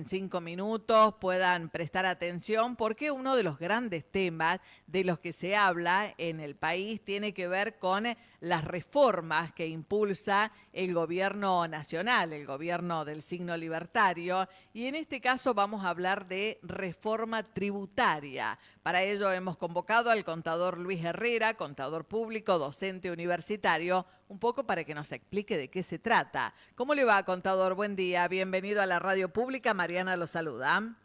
en 5 minutos puedan prestar atención, porque uno de los grandes temas de los que se habla en el país tiene que ver con las reformas que impulsa el gobierno nacional, el gobierno del signo libertario, y en este caso vamos a hablar de reforma tributaria. Para ello hemos convocado al contador Luis Herrera, contador público, docente universitario, un poco para que nos explique de qué se trata. ¿Cómo le va, contador? Buen día, bienvenido a la radio pública, Mariana lo saluda.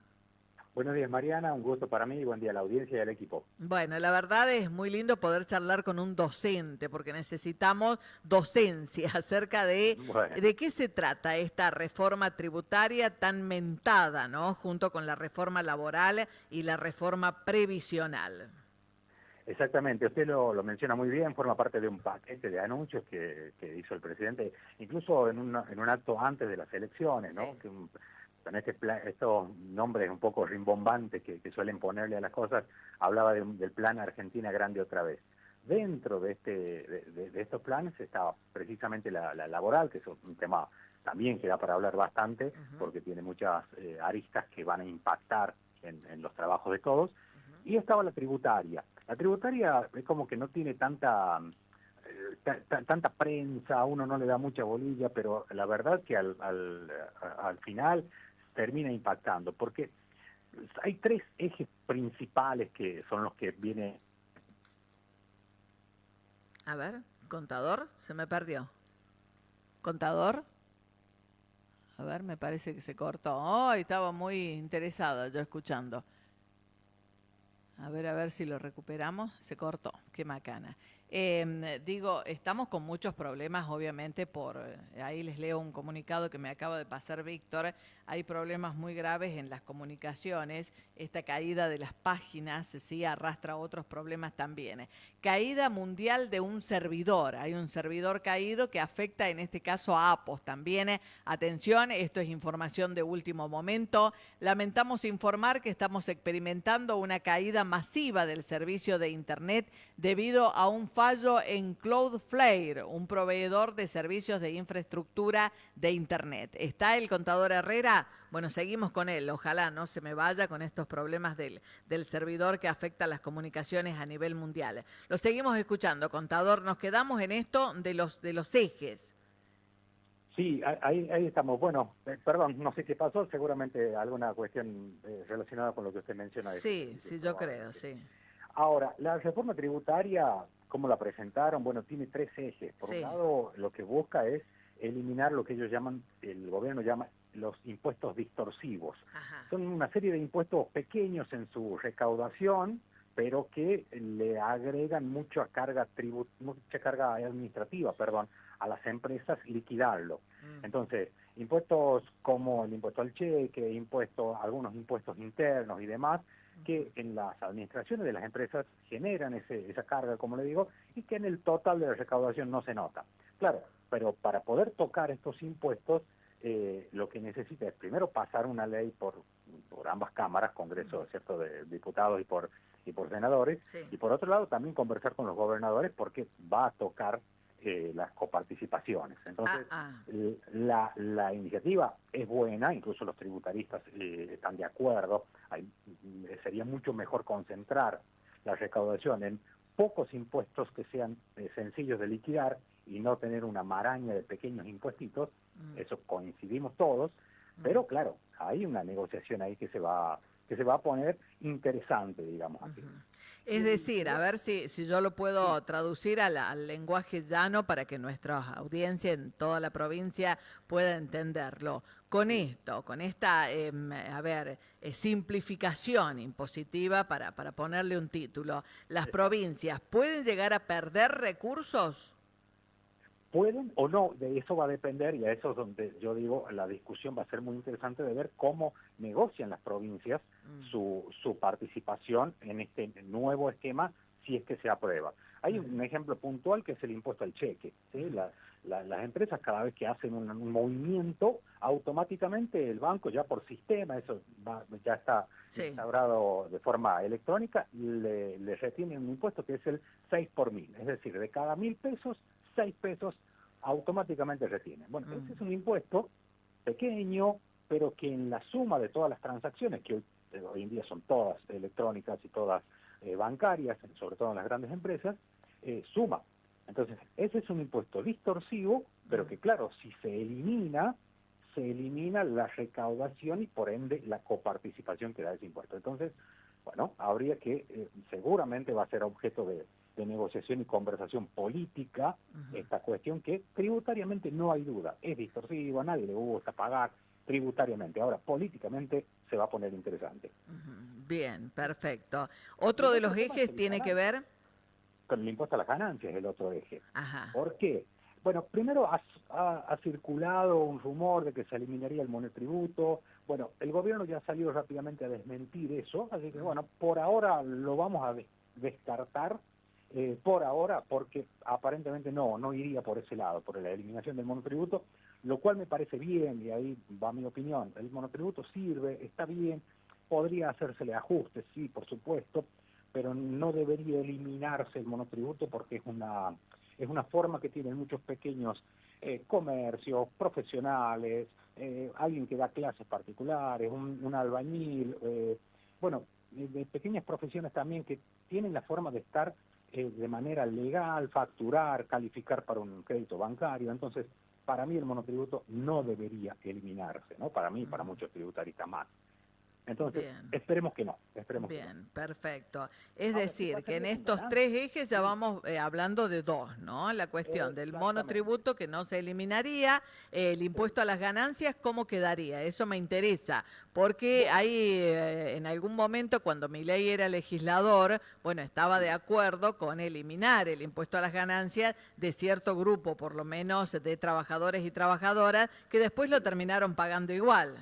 Buenos días, Mariana, un gusto para mí y buen día a la audiencia y al equipo. Bueno, la verdad es muy lindo poder charlar con un docente, porque necesitamos docencia acerca Bueno, de qué se trata esta reforma tributaria tan mentada, ¿no? Junto con la reforma laboral y la reforma previsional. exactamente, usted lo menciona muy bien, forma parte de un paquete de anuncios que hizo el presidente, incluso en un acto antes de las elecciones, Sí. ¿no? Con estos nombres un poco rimbombantes que suelen ponerle a las cosas, hablaba del plan Argentina Grande otra vez. Dentro de estos planes estaba precisamente la laboral, que es un tema también que da para hablar bastante, Ujú, porque tiene muchas aristas que van a impactar en los trabajos de todos, ujú. y estaba la tributaria. La tributaria es como que no tiene tanta prensa, a uno no le da mucha bolilla, pero la verdad que al final termina impactando, porque hay tres ejes principales que son los que vienen. A ver, contador, se me perdió. Contador, a ver, me parece que se cortó. Oh, estaba muy interesada yo escuchando. A ver si lo recuperamos. Se cortó, qué macana. Digo, estamos con muchos problemas, obviamente, ahí les leo un comunicado que me acaba de pasar Víctor. Hay problemas muy graves en las comunicaciones. Esta caída de las páginas, sí, arrastra otros problemas también. Caída mundial de un servidor. Hay un servidor caído que afecta en este caso a Apos también. Atención, esto es información de último momento. Lamentamos informar que estamos experimentando una caída masiva del servicio de Internet debido a un fallo en Cloudflare, un proveedor de servicios de infraestructura de Internet. ¿Está el contador Herrera? Bueno, seguimos con él. Ojalá no se me vaya con estos problemas del servidor que afecta a las comunicaciones a nivel mundial. Lo seguimos escuchando, contador. Nos quedamos en esto de los ejes. Sí, ahí estamos. Bueno, perdón, no sé qué pasó, seguramente alguna cuestión relacionada con lo que usted menciona Sí, es sí, yo creo, probablemente. sí. Ahora, la reforma tributaria, ¿cómo la presentaron? Bueno, tiene tres ejes. Por un Sí. lado, lo que busca es eliminar lo que ellos llaman, el gobierno llama los impuestos distorsivos. Ajá. Son una serie de impuestos pequeños en su recaudación, pero que le agregan mucha carga administrativa, perdón, a las empresas liquidarlo. Mm. Entonces, impuestos como el impuesto al cheque, algunos impuestos internos y demás, que en las administraciones de las empresas generan esa carga, como le digo, y que en el total de la recaudación no se nota. Claro, pero para poder tocar estos impuestos, lo que necesita es primero pasar una ley por ambas cámaras, Congreso, ¿cierto?, de diputados y por senadores, Sí. y por otro lado también conversar con los gobernadores porque va a tocar las coparticipaciones. Ah, Entonces, ah. la iniciativa es buena, incluso los tributaristas están de acuerdo. Sería mucho mejor concentrar la recaudación en pocos impuestos que sean sencillos de liquidar y no tener una maraña de pequeños impuestitos. Mm, Eso coincidimos todos, mm, pero claro, hay una negociación ahí que se va a poner interesante, digamos así. ujú. Y Es el decir, a otro, ver si yo lo sí, puedo traducir al lenguaje llano para que nuestra audiencia en toda la provincia pueda entenderlo. Con esto, con esta, a ver, simplificación impositiva para ponerle un título, ¿las exacto. provincias pueden llegar a perder recursos? Pueden o no, de eso va a depender, y a eso es donde yo digo, la discusión va a ser muy interesante de ver cómo negocian las provincias Mm, su participación en este nuevo esquema, si es que se aprueba. Hay ujú, un ejemplo puntual que es el impuesto al cheque. ¿Sí? ujú. Las empresas cada vez que hacen un movimiento, automáticamente el banco ya por sistema, ya está Sí. instaurado de forma electrónica, le retiene un impuesto que es el 6 por mil, es decir, de cada 1.000 pesos, 6 pesos automáticamente retienen. Bueno, ese es Mm, un impuesto pequeño, pero que en la suma de todas las transacciones, que hoy en día son todas electrónicas y todas bancarias, sobre todo en las grandes empresas, suma. Entonces, ese es un impuesto distorsivo, pero que claro, si se elimina la recaudación y por ende la coparticipación que da ese impuesto. Entonces, bueno, habría que, seguramente va a ser objeto de negociación y conversación política, esta cuestión que tributariamente no hay duda, es distorsivo, a nadie le gusta pagar tributariamente. Ahora, políticamente se va a poner interesante. Bien, perfecto. Otro de los ejes tiene que ver con el impuesto a las ganancias, el otro eje. Ajá. ¿Por qué? Bueno, primero ha circulado un rumor de que se eliminaría el monotributo. Bueno, el gobierno ya ha salido rápidamente a desmentir eso, así que bueno, por ahora lo vamos a descartar, por ahora, porque aparentemente no iría por ese lado, por la eliminación del monotributo, lo cual me parece bien, y ahí va mi opinión. El monotributo sirve, está bien, podría hacérsele ajustes, sí, por supuesto, pero no debería eliminarse el monotributo porque es una forma que tienen muchos pequeños comercios, profesionales, alguien que da clases particulares, un albañil, bueno, de pequeñas profesiones también que tienen la forma de estar de manera legal, facturar, calificar para un crédito bancario. Entonces, para mí el monotributo no debería eliminarse, ¿no? Para mí y para muchos tributaristas más. Entonces, Bien. esperemos que no, esperemos que no. Bien, perfecto. Es Ahora, ¿qué decir, que en pasaría con estos ganancias? 3 ejes ya Sí, vamos hablando de 2, ¿no? La cuestión del exactamente. monotributo que no se eliminaría, el Sí. impuesto a las ganancias, ¿cómo quedaría? Eso me interesa, porque Bueno, hay en algún momento cuando Milei era legislador, bueno, estaba de sí. acuerdo con eliminar el impuesto a las ganancias de cierto grupo, por lo menos de trabajadores y trabajadoras, que después lo Sí. terminaron pagando igual.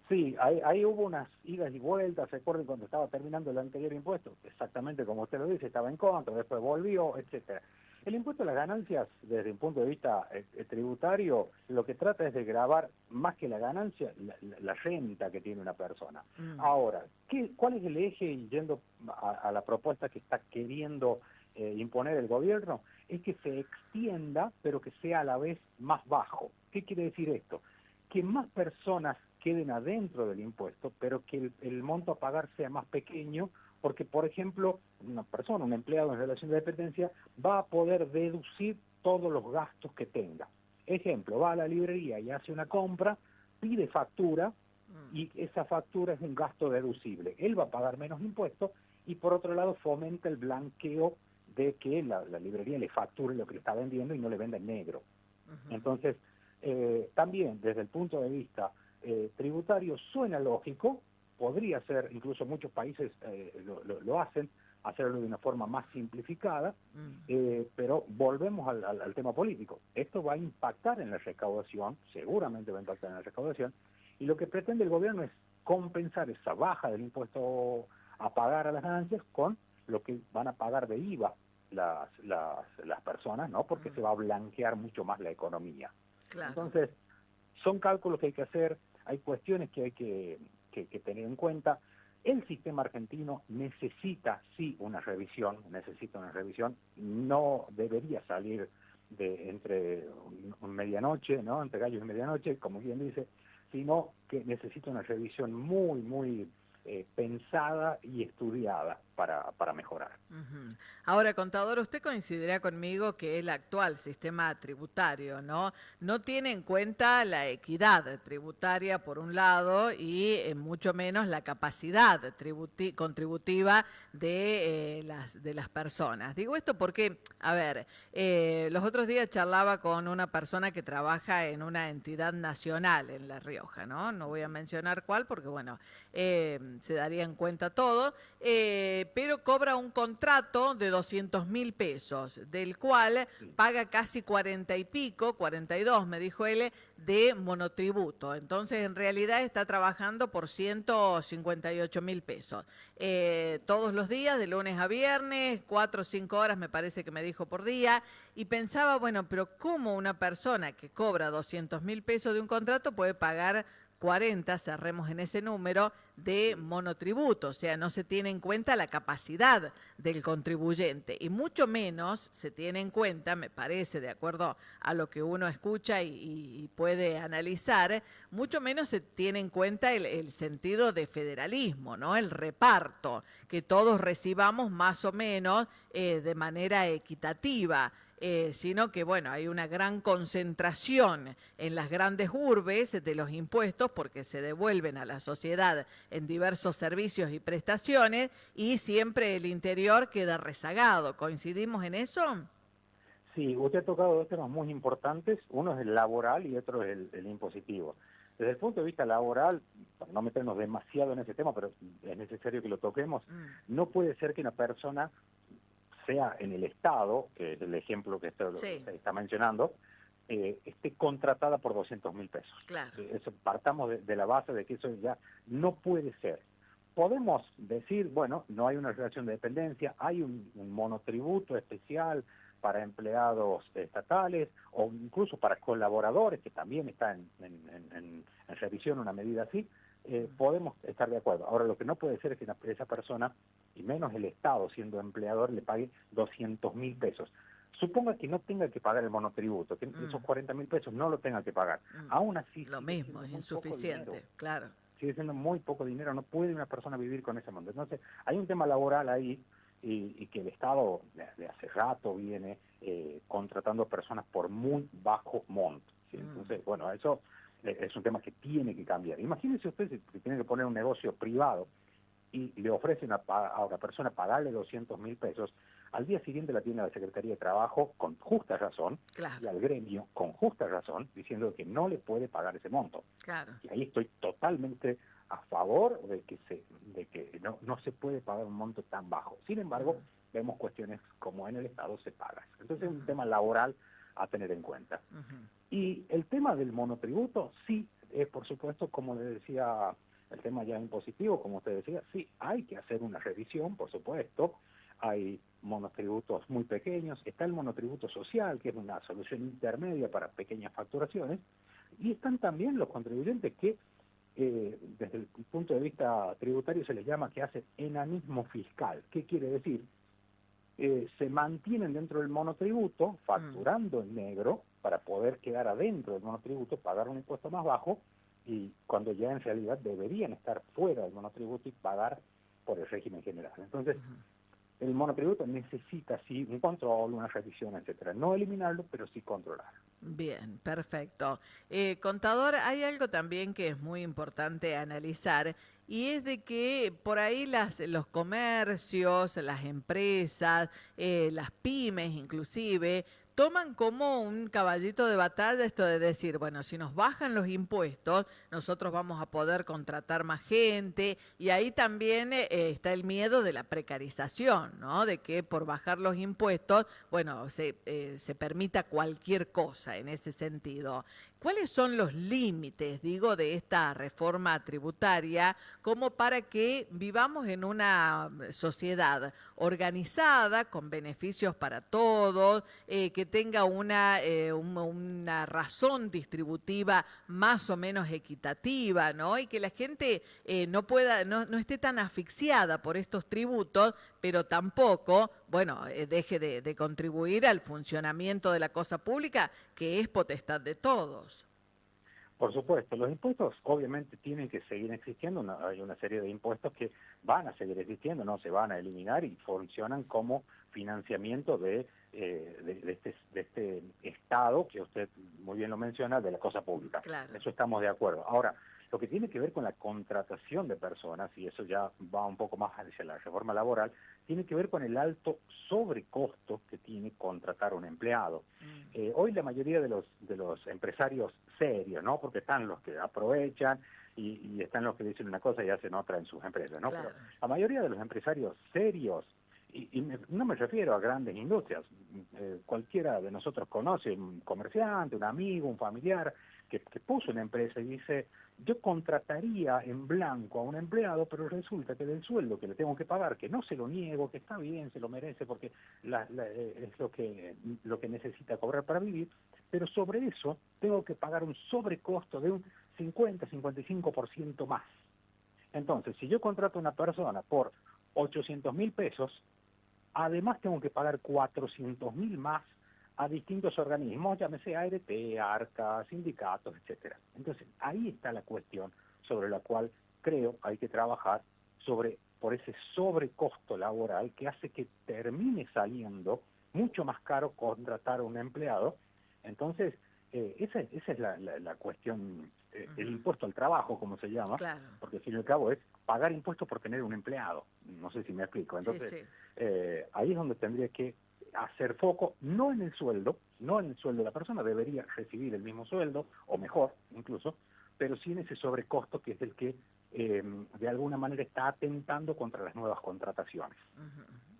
Sí, ahí hubo unas idas y vueltas, recuerden cuando estaba terminando el anterior impuesto, exactamente como usted lo dice, estaba en contra, después volvió, etcétera. El impuesto a las ganancias, desde un punto de vista tributario, lo que trata es de gravar más que la ganancia, la renta que tiene una persona. Mm, Ahora, ¿cuál es el eje, y yendo a la propuesta que está queriendo imponer el gobierno? Es que se extienda, pero que sea a la vez más bajo. ¿Qué quiere decir esto? Que más personas queden adentro del impuesto, pero que el monto a pagar sea más pequeño, porque, por ejemplo, una persona, un empleado en relación de dependencia, va a poder deducir todos los gastos que tenga. Ejemplo, va a la librería y hace una compra, pide factura, y esa factura es un gasto deducible. Él va a pagar menos impuestos y, por otro lado, fomenta el blanqueo de que la librería le facture lo que le está vendiendo y no le venda en negro. Entonces, también desde el punto de vista tributario suena lógico, podría ser, incluso muchos países lo hacen, hacerlo de una forma más simplificada, pero volvemos al tema político. Esto va a impactar en la recaudación, seguramente va a impactar en la recaudación, y lo que pretende el gobierno es compensar esa baja del impuesto a pagar a las ganancias con lo que van a pagar de IVA las personas, ¿no? Porque se va a blanquear mucho más la economía. claro. Entonces, son cálculos que hay que hacer, hay cuestiones que hay que tener en cuenta. El sistema argentino necesita, sí, una revisión, no debería salir de entre medianoche, ¿no? Entre gallos y medianoche, como bien dice, sino que necesita una revisión muy pensada y estudiada para mejorar. Ujú. Ahora, contador, usted coincidirá conmigo que el actual sistema tributario, no tiene en cuenta la equidad tributaria por un lado y mucho menos la capacidad contributiva de las personas. Digo esto porque, a ver, los otros días charlaba con una persona que trabaja en una entidad nacional en La Rioja, ¿no? No voy a mencionar cuál porque, bueno, se daría en cuenta todo, pero cobra un contrato de 200.000 pesos, del cual Sí. paga casi 40 y pico, 42 me dijo él, de monotributo. Entonces, en realidad está trabajando por 158.000 pesos. Todos los días, de lunes a viernes, 4 o 5 horas me parece que me dijo por día, y pensaba, bueno, pero ¿cómo una persona que cobra 200.000 pesos de un contrato puede pagar 40, cerremos en ese número, de monotributo, o sea, no se tiene en cuenta la capacidad del contribuyente y mucho menos se tiene en cuenta, me parece, de acuerdo a lo que uno escucha y puede analizar, mucho menos se tiene en cuenta el sentido de federalismo, ¿no? El reparto, que todos recibamos más o menos de manera equitativa. Sino que, bueno, hay una gran concentración en las grandes urbes de los impuestos porque se devuelven a la sociedad en diversos servicios y prestaciones y siempre el interior queda rezagado. ¿Coincidimos en eso? Sí, usted ha tocado dos temas muy importantes, uno es el laboral y otro es el impositivo. Desde el punto de vista laboral, para no meternos demasiado en ese tema, pero es necesario que lo toquemos, no puede ser que una persona sea en el Estado, que es el ejemplo que Sí, se está mencionando, esté contratada por 200.000 pesos. claro. Eso, partamos de la base de que eso ya no puede ser. Podemos decir, bueno, no hay una relación de dependencia, hay un monotributo especial para empleados estatales o incluso para colaboradores, que también está en revisión una medida así, podemos estar de acuerdo. Ahora, lo que no puede ser es que esa persona, y menos el Estado siendo empleador, le pague 200.000 pesos. Suponga que no tenga que pagar el monotributo, que esos 40.000 pesos no lo tenga que pagar. Aún así Lo sigue mismo, siendo es muy poco dinero. insuficiente, claro. Sigue siendo muy poco dinero, no puede una persona vivir con ese monto. Entonces, hay un tema laboral ahí y que el Estado de hace rato viene contratando personas por muy bajo monto. ¿Sí? Entonces, bueno, eso es un tema que tiene que cambiar. Imagínese usted si tiene que poner un negocio privado y le ofrecen a una persona pagarle 200.000 pesos, al día siguiente la tiene la Secretaría de Trabajo con justa razón Claro, y al gremio con justa razón diciendo que no le puede pagar ese monto. claro. Y ahí estoy totalmente a favor de que no se puede pagar un monto tan bajo. Sin embargo, vemos cuestiones como en el Estado se pagan. Entonces es un tema laboral a tener en cuenta. Y el tema del monotributo, sí, es por supuesto, como le decía, el tema ya impositivo, como usted decía, sí, hay que hacer una revisión, por supuesto. Hay monotributos muy pequeños, está el monotributo social, que es una solución intermedia para pequeñas facturaciones, y están también los contribuyentes que, desde el punto de vista tributario, se les llama que hacen enanismo fiscal. ¿Qué quiere decir? Se mantienen dentro del monotributo, facturando en negro, para poder quedar adentro del monotributo, pagar un impuesto más bajo, y cuando ya en realidad deberían estar fuera del monotributo y pagar por el régimen general. Entonces, el monotributo necesita sí un control, una revisión, etcétera. No eliminarlo, pero sí controlarlo. Bien, perfecto. Contador, hay algo también que es muy importante analizar y es de que por ahí los comercios, las empresas, las pymes inclusive, toman como un caballito de batalla esto de decir, bueno, si nos bajan los impuestos, nosotros vamos a poder contratar más gente y ahí también está el miedo de la precarización, ¿no? De que por bajar los impuestos, bueno, se permita cualquier cosa en ese sentido. ¿Cuáles son los límites, digo, de esta reforma tributaria como para que vivamos en una sociedad organizada, con beneficios para todos, que tenga una razón distributiva más o menos equitativa, ¿no? Y que la gente no esté tan asfixiada por estos tributos, pero tampoco, bueno, deje de contribuir al funcionamiento de la cosa pública, que es potestad de todos. Por supuesto, los impuestos obviamente tienen que seguir existiendo, hay una serie de impuestos que van a seguir existiendo, no se van a eliminar y funcionan como financiamiento de este Estado, que usted muy bien lo menciona, de la cosa pública. Claro. Eso estamos de acuerdo. Ahora, lo que tiene que ver con la contratación de personas, y eso ya va un poco más hacia la reforma laboral, tiene que ver con el alto sobrecosto que tiene contratar un empleado. Hoy la mayoría de los empresarios serios, ¿no? Porque están los que aprovechan y están los que dicen una cosa y hacen otra en sus empresas, ¿no? Claro. Pero la mayoría de los empresarios serios, no me refiero a grandes industrias, cualquiera de nosotros conoce un comerciante, un amigo, un familiar que puso una empresa y dice, yo contrataría en blanco a un empleado, pero resulta que del sueldo que le tengo que pagar, que no se lo niego, que está bien, se lo merece porque es lo que necesita cobrar para vivir, pero sobre eso tengo que pagar un sobrecosto de un 50, 55% más. Entonces, si yo contrato a una persona por 800.000 pesos, además tengo que pagar 400.000 más a distintos organismos, llámese ART, ARCA, sindicatos, etcétera. Entonces, ahí está la cuestión sobre la cual creo hay que trabajar por ese sobrecosto laboral que hace que termine saliendo mucho más caro contratar a un empleado. Entonces, esa es la cuestión, el impuesto al trabajo, como se llama, Claro. porque al fin y al cabo es pagar impuestos por tener un empleado. No sé si me explico. Entonces, Sí, sí. ahí es donde tendría que hacer foco, no en el sueldo, la persona debería recibir el mismo sueldo, o mejor incluso, pero sí en ese sobrecosto que es el que de alguna manera está atentando contra las nuevas contrataciones.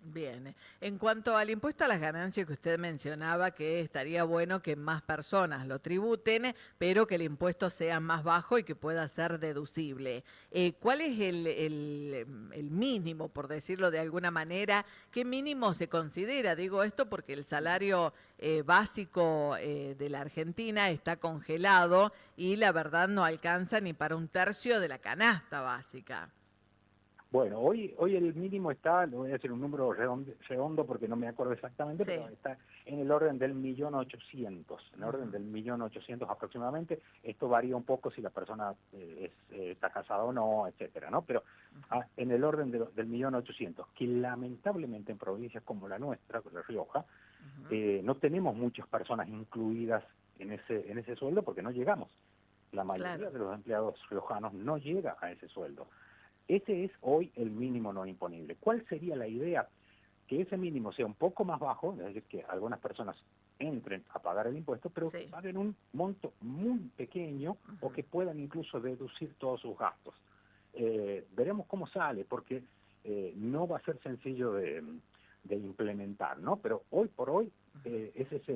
Bien. En cuanto al impuesto a las ganancias que usted mencionaba, que estaría bueno que más personas lo tributen, pero que el impuesto sea más bajo y que pueda ser deducible. ¿Cuál es el mínimo, por decirlo de alguna manera? ¿Qué mínimo se considera? Digo esto porque el salario básico de la Argentina está congelado y la verdad no alcanza ni para un tercio de la canasta básica. Bueno, hoy el mínimo está, le voy a decir un número redondo porque no me acuerdo exactamente, Sí. pero está en el orden del 1.800.000, en el orden del 1.800.000 aproximadamente. Esto varía un poco si la persona está casada o no, etcétera, ¿no? Pero en el orden del 1.800.000, que lamentablemente en provincias como la nuestra, La Rioja, no tenemos muchas personas incluidas en ese sueldo porque no llegamos. La mayoría Claro. de los empleados riojanos no llega a ese sueldo. Ese es hoy el mínimo no imponible. ¿Cuál sería la idea? Que ese mínimo sea un poco más bajo, es decir, que algunas personas entren a pagar el impuesto, pero que paguen un monto muy pequeño o que puedan incluso deducir todos sus gastos. Veremos cómo sale, porque no va a ser sencillo de implementar, ¿no? Pero hoy por hoy ese es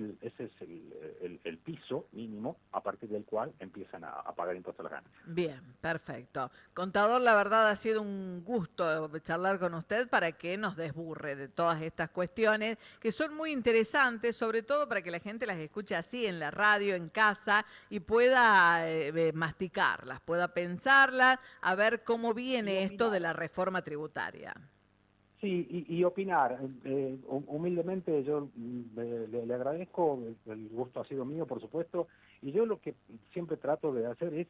el piso mínimo a partir del cual empiezan a pagar impuestos a las ganancias. Bien, perfecto. Contador, la verdad ha sido un gusto charlar con usted para que nos desburre de todas estas cuestiones que son muy interesantes, sobre todo para que la gente las escuche así en la radio, en casa y pueda masticarlas, pueda pensarlas, a ver cómo Y viene esto de opinar. la reforma tributaria. Sí, y opinar. Humildemente yo le agradezco, el gusto ha sido mío, por supuesto, y yo lo que siempre trato de hacer es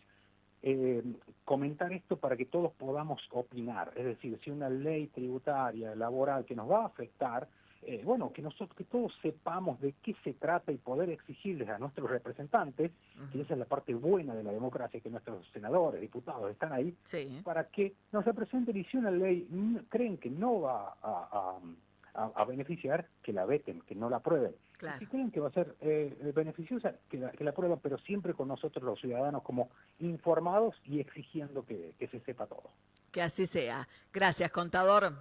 comentar esto para que todos podamos opinar. Es decir, si una ley tributaria, laboral, que nos va a afectar, bueno, que todos sepamos de qué se trata y poder exigirles a nuestros representantes, que esa es la parte buena de la democracia, que nuestros senadores, diputados están ahí, Sí, para que nos representen, y si una ley creen que no va a beneficiar, que la veten, que no la aprueben. Y si claro. creen que va a ser beneficiosa, que la aprueben, pero siempre con nosotros los ciudadanos como informados y exigiendo que se sepa todo. Que así sea. Gracias, contador.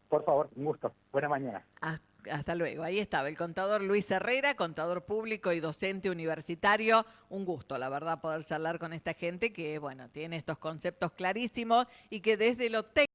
Por favor, un gusto. Buena mañana. Hasta luego. Ahí estaba el contador Luis Herrera, contador público y docente universitario. Un gusto, la verdad, poder charlar con esta gente que, bueno, tiene estos conceptos clarísimos y que desde lo técnico